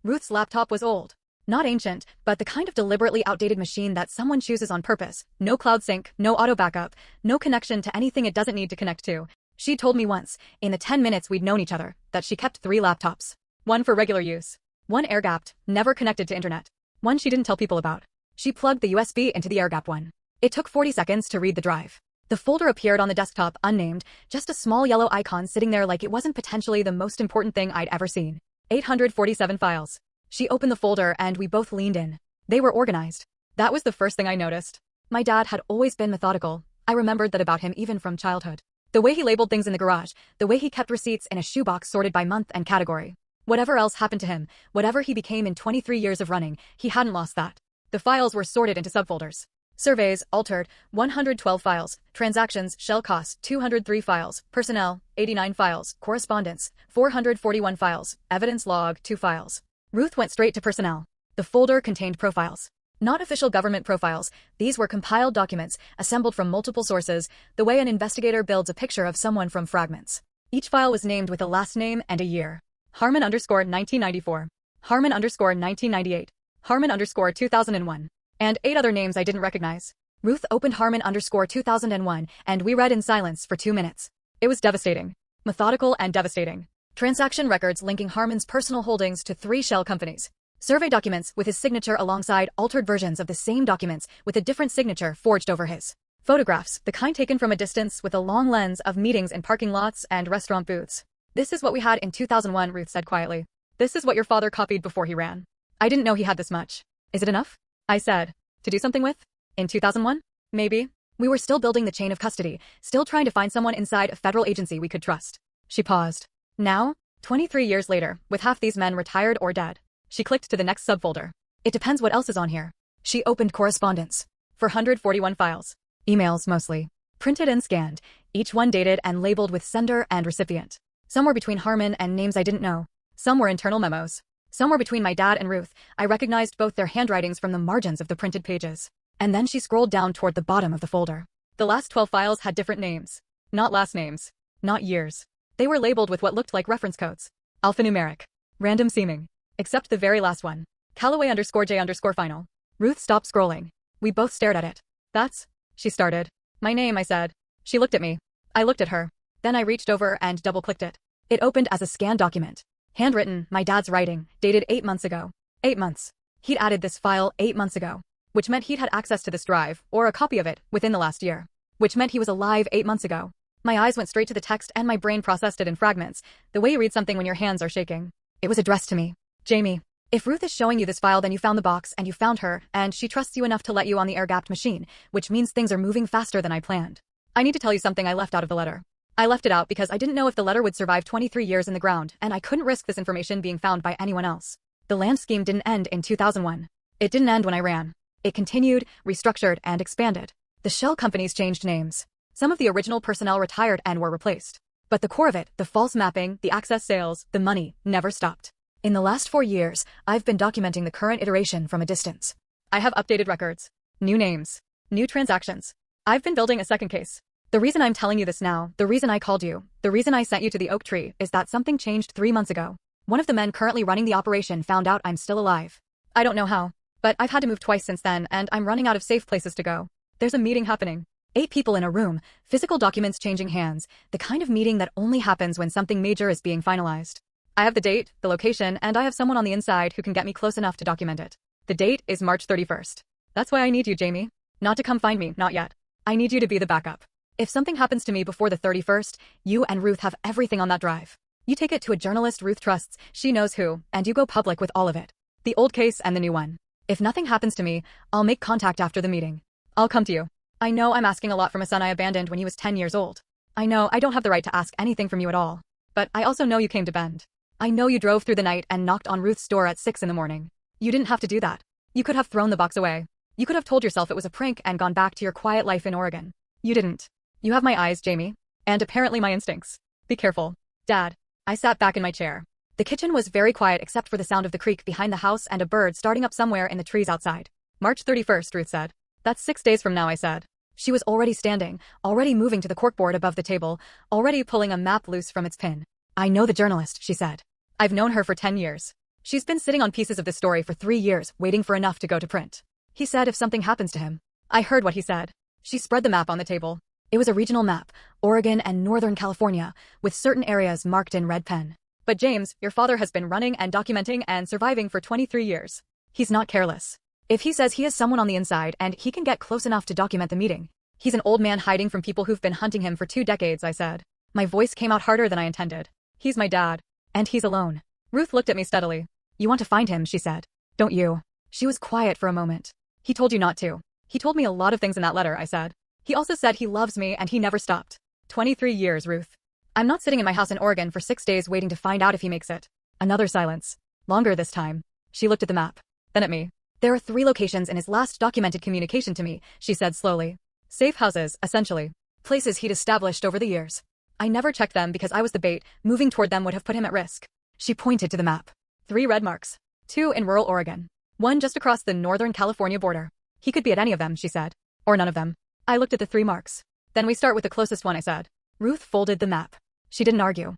Ruth's laptop was old. Not ancient, but the kind of deliberately outdated machine that someone chooses on purpose. No cloud sync, no auto backup, no connection to anything it doesn't need to connect to. She told me once, in the 10 minutes we'd known each other, that she kept 3 laptops. One for regular use. One air-gapped, never connected to internet. One she didn't tell people about. She plugged the USB into the air-gapped one. It took 40 seconds to read the drive. The folder appeared on the desktop, unnamed, just a small yellow icon sitting there like it wasn't potentially the most important thing I'd ever seen. 847 files. She opened the folder and we both leaned in. They were organized. That was the first thing I noticed. My dad had always been methodical. I remembered that about him even from childhood. The way he labeled things in the garage, the way he kept receipts in a shoebox sorted by month and category. Whatever else happened to him, whatever he became in 23 years of running, he hadn't lost that. The files were sorted into subfolders. Surveys, altered, 112 files. Transactions, shell costs, 203 files. Personnel, 89 files. Correspondence, 441 files. Evidence log, 2 files. Ruth went straight to personnel. The folder contained profiles. Not official government profiles. These were compiled documents, assembled from multiple sources, the way an investigator builds a picture of someone from fragments. Each file was named with a last name and a year. Harmon _1994. Harmon _1998. Harmon _2001. And 8 other names I didn't recognize. Ruth opened Harmon _2001, and we read in silence for 2 minutes. It was devastating. Methodical and devastating. Transaction records linking Harmon's personal holdings to 3 shell companies. Survey documents with his signature alongside altered versions of the same documents with a different signature forged over his. Photographs, the kind taken from a distance with a long lens of meetings in parking lots and restaurant booths. This is what we had in 2001, Ruth said quietly. This is what your father copied before he ran. I didn't know he had this much. Is it enough? I said. To do something with? In 2001? Maybe. We were still building the chain of custody, still trying to find someone inside a federal agency we could trust. She paused. Now, 23 years later, with half these men retired or dead. She clicked to the next subfolder. It depends what else is on here. She opened correspondence. 441 files. Emails mostly. Printed and scanned, each one dated and labeled with sender and recipient. Some were between Harmon and names I didn't know. Some were internal memos. Some were between my dad and Ruth. I recognized both their handwritings from the margins of the printed pages. And then she scrolled down toward the bottom of the folder. The last 12 files had different names. Not last names. Not years. They were labeled with what looked like reference codes. Alphanumeric. Random seeming. Except the very last one. Callaway _J final. Ruth stopped scrolling. We both stared at it. That's... She started. My name, I said. She looked at me. I looked at her. Then I reached over and double-clicked it. It opened as a scanned document. Handwritten, my dad's writing, dated 8 months ago. 8 months. He'd added this file 8 months ago. Which meant he'd had access to this drive, or a copy of it, within the last year. Which meant he was alive 8 months ago. My eyes went straight to the text and my brain processed it in fragments, the way you read something when your hands are shaking. It was addressed to me. Jamie, if Ruth is showing you this file, then you found the box and you found her, and she trusts you enough to let you on the air-gapped machine, which means things are moving faster than I planned. I need to tell you something I left out of the letter. I left it out because I didn't know if the letter would survive 23 years in the ground, and I couldn't risk this information being found by anyone else. The land scheme didn't end in 2001. It didn't end when I ran. It continued, restructured, and expanded. The shell companies changed names. Some of the original personnel retired and were replaced. But the core of it, the false mapping, the access sales, the money, never stopped. In the last 4 years, I've been documenting the current iteration from a distance. I have updated records. New names. New transactions. I've been building a second case. The reason I'm telling you this now, the reason I called you, the reason I sent you to the oak tree, is that something changed 3 months ago. One of the men currently running the operation found out I'm still alive. I don't know how, but I've had to move twice since then, and I'm running out of safe places to go. There's a meeting happening. 8 people in a room, physical documents changing hands, the kind of meeting that only happens when something major is being finalized. I have the date, the location, and I have someone on the inside who can get me close enough to document it. The date is March 31st. That's why I need you, Jamie. Not to come find me, not yet. I need you to be the backup. If something happens to me before the 31st, you and Ruth have everything on that drive. You take it to a journalist Ruth trusts, she knows who, and you go public with all of it. The old case and the new one. If nothing happens to me, I'll make contact after the meeting. I'll come to you. I know I'm asking a lot from a son I abandoned when he was 10 years old. I know I don't have the right to ask anything from you at all. But I also know you came to Bend. I know you drove through the night and knocked on Ruth's door at 6 in the morning. You didn't have to do that. You could have thrown the box away. You could have told yourself it was a prank and gone back to your quiet life in Oregon. You didn't. You have my eyes, Jamie. And apparently my instincts. Be careful. Dad. I sat back in my chair. The kitchen was very quiet except for the sound of the creek behind the house and a bird starting up somewhere in the trees outside. March 31st, Ruth said. That's 6 days from now, I said. She was already standing, already moving to the corkboard above the table, already pulling a map loose from its pin. I know the journalist, she said. I've known her for 10 years. She's been sitting on pieces of this story for 3 years, waiting for enough to go to print. He said if something happens to him. I heard what he said. She spread the map on the table. It was a regional map, Oregon and Northern California, with certain areas marked in red pen. But James, your father has been running and documenting and surviving for 23 years. He's not careless. If he says he has someone on the inside and he can get close enough to document the meeting, he's an old man hiding from people who've been hunting him for 2 decades, I said. My voice came out harder than I intended. He's my dad. And he's alone. Ruth looked at me steadily. You want to find him, she said. Don't you? She was quiet for a moment. He told you not to. He told me a lot of things in that letter, I said. He also said he loves me and he never stopped. 23 years, Ruth. I'm not sitting in my house in Oregon for 6 days waiting to find out if he makes it. Another silence. Longer this time. She looked at the map. Then at me. There are 3 locations in his last documented communication to me, she said slowly. Safe houses, essentially. Places he'd established over the years. I never checked them because I was the bait. Moving toward them would have put him at risk. She pointed to the map. 3 red marks. 2 in rural Oregon. 1 just across the Northern California border. He could be at any of them, she said. Or none of them. I looked at the 3 marks. Then we start with the closest one, I said. Ruth folded the map. She didn't argue.